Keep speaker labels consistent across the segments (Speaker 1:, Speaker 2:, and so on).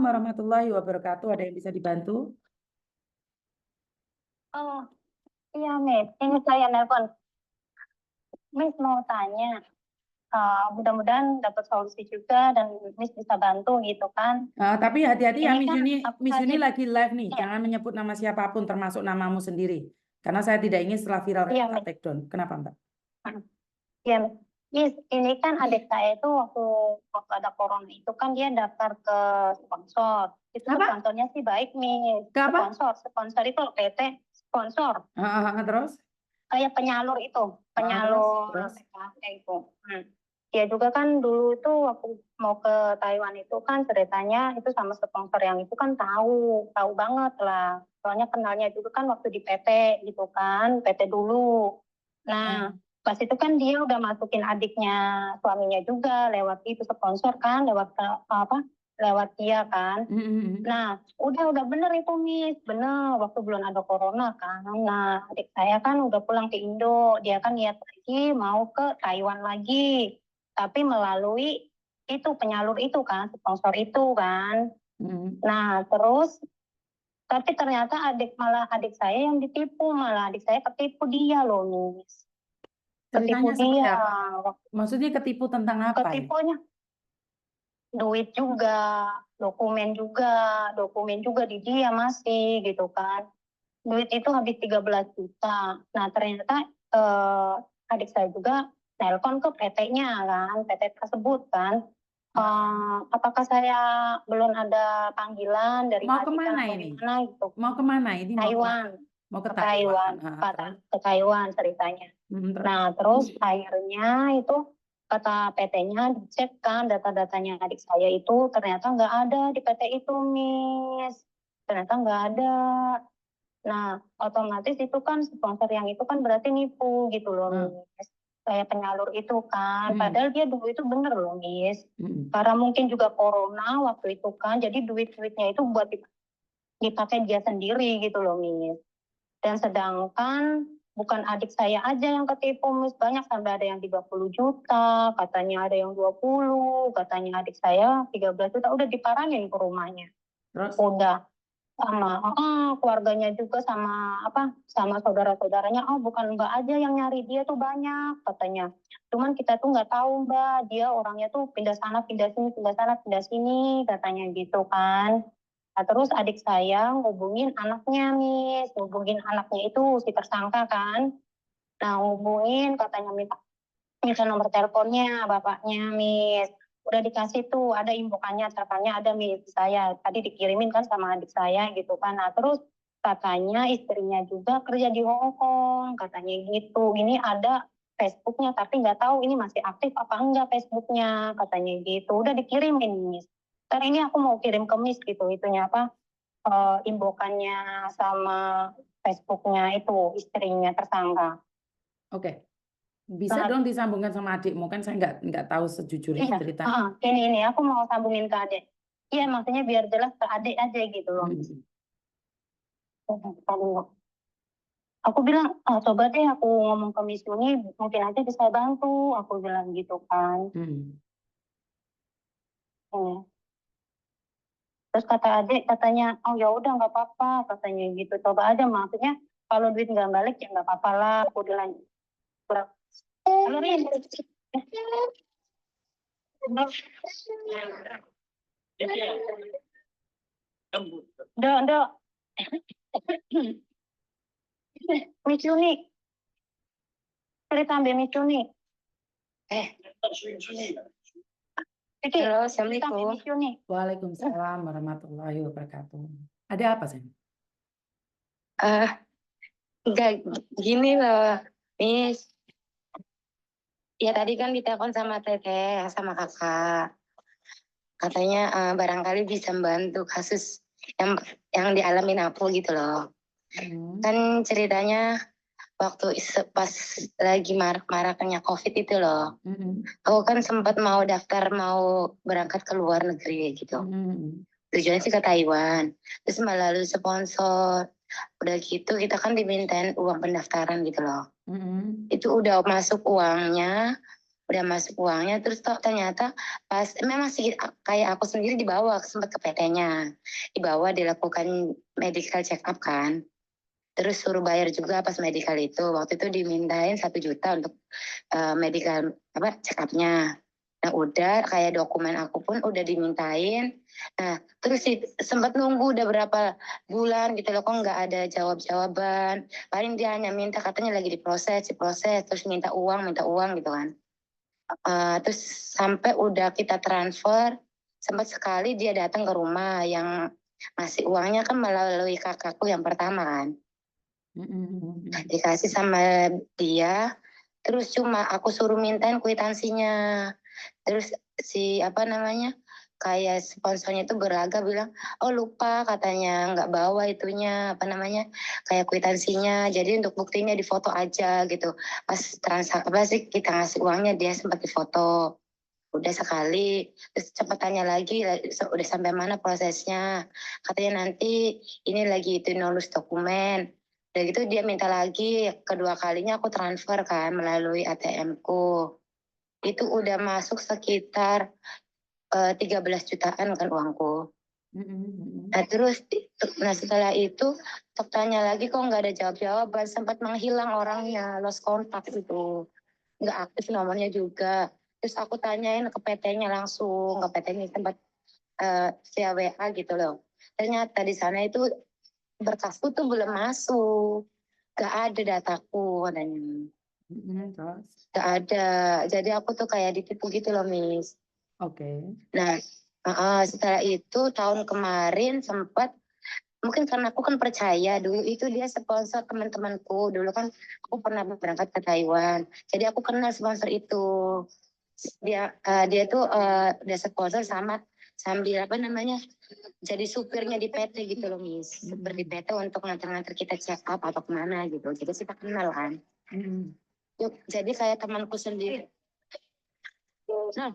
Speaker 1: Warahmatullahi wabarakatuh. Ada yang bisa dibantu?
Speaker 2: Oh, iya, Miss. Ini saya nelpon. Miss mau tanya, mudah-mudahan dapat solusi juga dan Miss bisa bantu gitu kan.
Speaker 1: Tapi hati-hati ya,
Speaker 2: Ini
Speaker 1: Miss
Speaker 2: kan
Speaker 1: Yuni.
Speaker 2: aku
Speaker 1: Miss Yuni
Speaker 2: lagi,
Speaker 1: lagi live nih.
Speaker 2: iya,
Speaker 1: Jangan menyebut nama siapapun, termasuk namamu sendiri. Karena saya tidak ingin setelah viral
Speaker 2: iya,
Speaker 1: tak
Speaker 2: Miss.
Speaker 1: take down. Kenapa, Mbak?
Speaker 2: Iya, Miss. Miss, ini kan adik saya itu waktu ada corona itu kan dia daftar ke sponsor. Itu
Speaker 1: Apa?
Speaker 2: sponsornya sih baik, Miss.
Speaker 1: Ke apa?
Speaker 2: Sponsor itu PT, sponsor.
Speaker 1: Terus?
Speaker 2: Kayak penyalur itu,
Speaker 1: Terus?
Speaker 2: penyalur
Speaker 1: Terus?
Speaker 2: PKK itu. Dia juga kan dulu itu waktu mau ke Taiwan itu kan ceritanya itu sama sponsor yang itu kan tahu banget lah. Soalnya kenalnya juga kan waktu di PT gitu kan, PT dulu. Nah, pas itu kan dia udah masukin adiknya suaminya juga lewat itu sponsor kan, lewat apa? Lewat dia kan. Nah, udah bener itu Miss, bener waktu belum ada corona kan. Nah, adik saya kan udah pulang ke Indo, dia kan niat lagi mau ke Taiwan lagi, tapi melalui itu penyalur itu kan, sponsor itu kan. Nah, terus tapi ternyata adik saya yang ditipu, malah adik saya ketipu dia loh Miss. Ketipu
Speaker 1: Ceritanya seperti
Speaker 2: dia,
Speaker 1: apa? Maksudnya ketipu tentang apa ya?
Speaker 2: ketipunya duit juga, dokumen juga di dia masih gitu kan. Duit itu habis 13 juta. Nah, ternyata adik saya juga nelpon ke PT-nya kan, PT tersebut kan. Apakah saya belum ada panggilan dari
Speaker 1: Mau
Speaker 2: majikan
Speaker 1: kemana
Speaker 2: atau
Speaker 1: ini?
Speaker 2: gimana gitu.
Speaker 1: Mau kemana ini?
Speaker 2: Taiwan,
Speaker 1: Mau ke
Speaker 2: ke
Speaker 1: Taiwan.
Speaker 2: Taiwan,
Speaker 1: Terus?
Speaker 2: ke Taiwan ceritanya.
Speaker 1: Terus?
Speaker 2: Nah, terus akhirnya itu kata PT-nya dicek kan data-datanya adik saya itu ternyata nggak ada di PT itu, Miss. Ternyata nggak ada. Nah, otomatis itu kan sponsor yang itu kan berarti nipu gitu loh, Miss. Kayak penyalur itu kan. Padahal dia dulu itu bener loh, Miss. Karena mungkin juga corona waktu itu kan, jadi duit-duitnya itu buat dipakai dia sendiri gitu loh, Miss. Dan sedangkan bukan adik saya aja yang ketipu, Miss. Banyak sampai ada yang 30 juta, katanya ada yang 20, katanya adik saya 13 juta, udah diparanin ke rumahnya.
Speaker 1: Terus?
Speaker 2: Udah sama keluarganya juga sama sama saudara-saudaranya, oh bukan Mbak aja yang nyari dia tuh banyak katanya, cuman kita tuh nggak tahu Mbak, dia orangnya tuh pindah sana pindah sini pindah sana pindah sini katanya gitu kan. Nah, terus adik saya ngubungin anaknya Miss, ngubungin anaknya itu si tersangka kan. Nah ngubungin katanya minta minta nomor teleponnya bapaknya Miss, udah dikasih tuh ada infokannya catatannya ada Miss, saya tadi dikirimin kan sama adik saya gitu kan. Nah terus katanya istrinya juga kerja di Hong Kong katanya gitu, ini ada Facebooknya tapi nggak tahu ini masih aktif apa enggak Facebooknya katanya gitu, udah dikirimin Miss. Ntar ini aku mau kirim ke Miss gitu itunya infokannya sama Facebooknya itu istrinya tersangka.
Speaker 1: Oke. Bisa
Speaker 2: Nah,
Speaker 1: dong disambungkan sama adikmu, kan saya nggak tahu sejujurnya
Speaker 2: iya,
Speaker 1: cerita.
Speaker 2: ini aku mau sambungin ke adik. Iya, maksudnya biar jelas ke adik aja gitu loh. Aku bilang, coba deh aku ngomong ke Miss Yuni, mungkin aja bisa bantu. Aku bilang gitu kan. Hmm. Terus kata adik katanya, oh ya udah nggak apa-apa katanya gitu. Coba aja maksudnya kalau duit nggak balik ya nggak apa-apa lah. Aku bilang. Halo, Rin. Dok. Miss Yuni, cerita ambil Miss Yuni.
Speaker 3: Halo, Assalamualaikum.
Speaker 1: Waalaikumsalam warahmatullahi wabarakatuh. Ada apa sih?
Speaker 3: Enggak gini loh, Miss. Ya tadi kan ditelepon sama Teteh, sama kakak. Katanya barangkali bisa membantu kasus yang dialamin aku gitu loh. Kan ceritanya waktu pas lagi marak-maraknya COVID itu loh. Aku kan sempat mau daftar mau berangkat ke luar negeri gitu. Tujuannya sih ke Taiwan. Terus melalui sponsor. Udah gitu kita kan dimintain uang pendaftaran gitu loh. Itu udah masuk uangnya. udah masuk uangnya, terus ternyata pas memang sih kayak aku sendiri dibawa sempat ke PT-nya, dibawa dilakukan medical check up kan, terus suruh bayar juga pas medical itu, waktu itu dimintain 1 juta untuk medical apa check up-nya. Nah udah kayak dokumen aku pun udah dimintain. Nah terus sih sempat nunggu udah berapa bulan gitu loh, kok nggak ada jawab-jawaban. Paling dia hanya minta katanya lagi diproses, terus minta uang gitu kan. Terus sampai udah kita transfer, sempat sekali dia datang ke rumah yang ngasih uangnya kan melalui kakakku yang pertama kan. Dikasih sama dia, terus cuma aku suruh mintain kwitansinya. Terus si apa namanya kayak sponsornya itu berlaga bilang, oh lupa katanya nggak bawa itunya apa namanya kayak kwitansinya, jadi untuk buktinya difoto aja gitu. Pas transaksi apa sih kita ngasih uangnya dia sempat difoto. Udah sekali, terus cepet tanya lagi, udah sampai mana prosesnya? Katanya nanti ini lagi itu nulis dokumen. Udah gitu dia minta lagi, kedua kalinya aku transfer kan melalui ATM-ku. Itu udah masuk sekitar 13 jutaan kan uangku. Nah terus, nah setelah itu tanya lagi kok nggak ada jawab-jawaban, sempat menghilang orangnya, lost contact itu. Nggak aktif nomornya juga. Terus aku tanyain ke PT-nya langsung, ke PT-nya tempat via WA gitu loh. Ternyata di sana itu berkasku tuh belum masuk. Gak ada dataku katanya.
Speaker 1: Terus,
Speaker 3: Gak ada. Jadi aku tuh kayak ditipu gitu loh, Miss.
Speaker 1: oke.
Speaker 3: Nah, setelah itu tahun kemarin sempat, mungkin karena aku kan percaya dulu itu dia sponsor teman-temanku. Dulu kan aku pernah berangkat ke Taiwan. Jadi aku kenal sponsor itu. Dia tuh udah sponsor sama sambil apa namanya jadi supirnya di PT gitu loh Miss, supir di PT untuk nganter-nganter kita check up atau kemana gitu, jadi kita kenal kan. Jadi kayak temanku sendiri, nah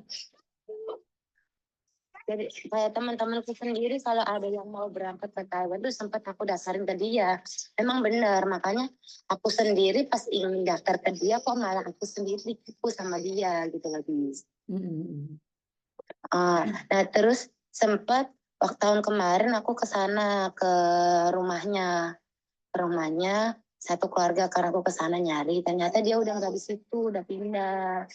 Speaker 3: jadi kayak teman-temanku sendiri kalau ada yang mau berangkat ke Taiwan tuh sempat aku daftarin ke dia. Memang benar, makanya aku sendiri pas ingin daftar ke dia kok malah aku sendiri ditipu sama dia gitu loh Miss. Nah terus sempat waktu tahun kemarin aku ke sana ke rumahnya satu keluarga karena aku ke sana nyari, ternyata dia udah nggak di situ, udah pindah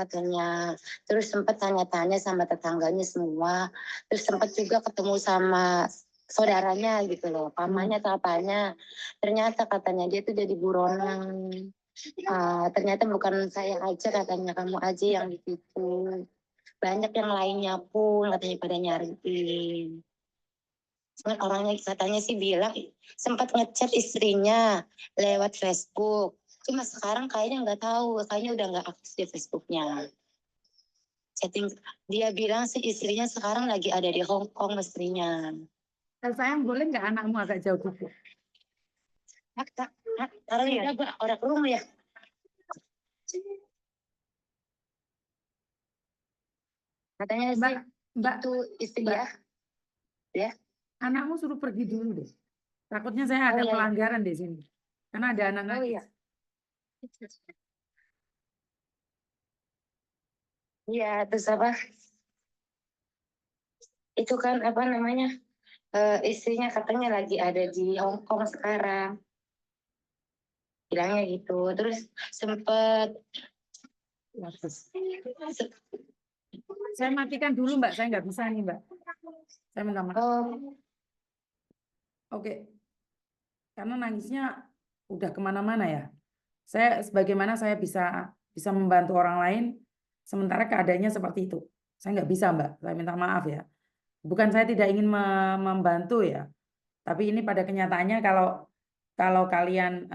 Speaker 3: katanya. Terus sempat tanya-tanya sama tetangganya semua, terus sempat juga ketemu sama saudaranya gitu loh, pamannya atau apanya. Ternyata katanya dia tuh jadi buronan. Ternyata bukan saya aja katanya, kamu aja yang ditipu. Banyak yang lainnya pun katanya pada nyariin. Cuman orangnya katanya sih bilang sempat ngechat istrinya lewat Facebook. Cuma sekarang kayaknya nggak tahu, kayaknya udah nggak aktif di Facebooknya. Chatting, dia bilang sih istrinya sekarang lagi ada di Hong Kong istrinya.
Speaker 1: Sayang, boleh nggak anakmu agak jauh dulu?
Speaker 3: Taruh ya, orang rumah ya. Katanya
Speaker 1: Mbak,
Speaker 3: sih
Speaker 1: Mbak,
Speaker 3: itu istri
Speaker 1: Mbak,
Speaker 3: dia. Ya.
Speaker 1: anakmu suruh pergi dulu deh. Takutnya saya ada
Speaker 3: Oh, iya, iya.
Speaker 1: pelanggaran di sini. Karena ada anak
Speaker 3: Oh
Speaker 1: lagi.
Speaker 3: iya. Iya, terus apa? Itu kan apa namanya? Istrinya katanya lagi ada di Hong Kong sekarang. Bilangnya gitu. Terus sempet
Speaker 1: Saya matikan dulu Mbak, saya nggak bisa nih Mbak. Saya minta maaf.
Speaker 3: oh
Speaker 1: Oke, karena nangisnya udah kemana-mana ya. Saya sebagaimana saya bisa membantu orang lain, sementara keadaannya seperti itu. Saya nggak bisa Mbak, saya minta maaf ya. Bukan saya tidak ingin membantu ya, tapi ini pada kenyataannya kalau kalian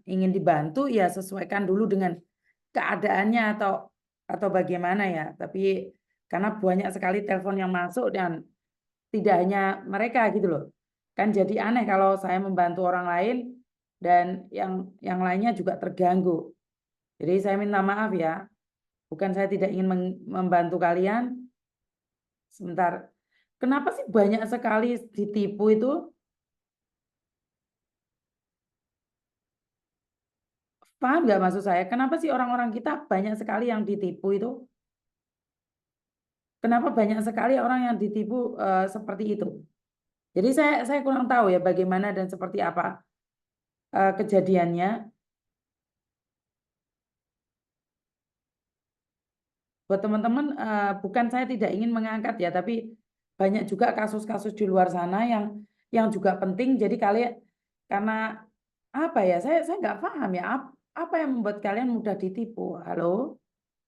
Speaker 1: ingin dibantu ya sesuaikan dulu dengan keadaannya atau bagaimana ya. Tapi karena banyak sekali telepon yang masuk dan tidak hanya mereka gitu loh. Kan jadi aneh kalau saya membantu orang lain dan yang lainnya juga terganggu. Jadi saya minta maaf ya. Bukan saya tidak ingin membantu kalian. Sebentar. Kenapa sih banyak sekali ditipu itu? Paham nggak maksud saya? Kenapa sih orang-orang kita banyak sekali yang ditipu itu? Kenapa banyak sekali orang yang ditipu seperti itu? Jadi saya kurang tahu ya bagaimana dan seperti apa kejadiannya. Buat teman-teman, bukan saya tidak ingin mengangkat ya, tapi banyak juga kasus-kasus di luar sana yang juga penting. Jadi kalian karena apa ya? Saya nggak paham ya apa yang membuat kalian mudah ditipu. Halo?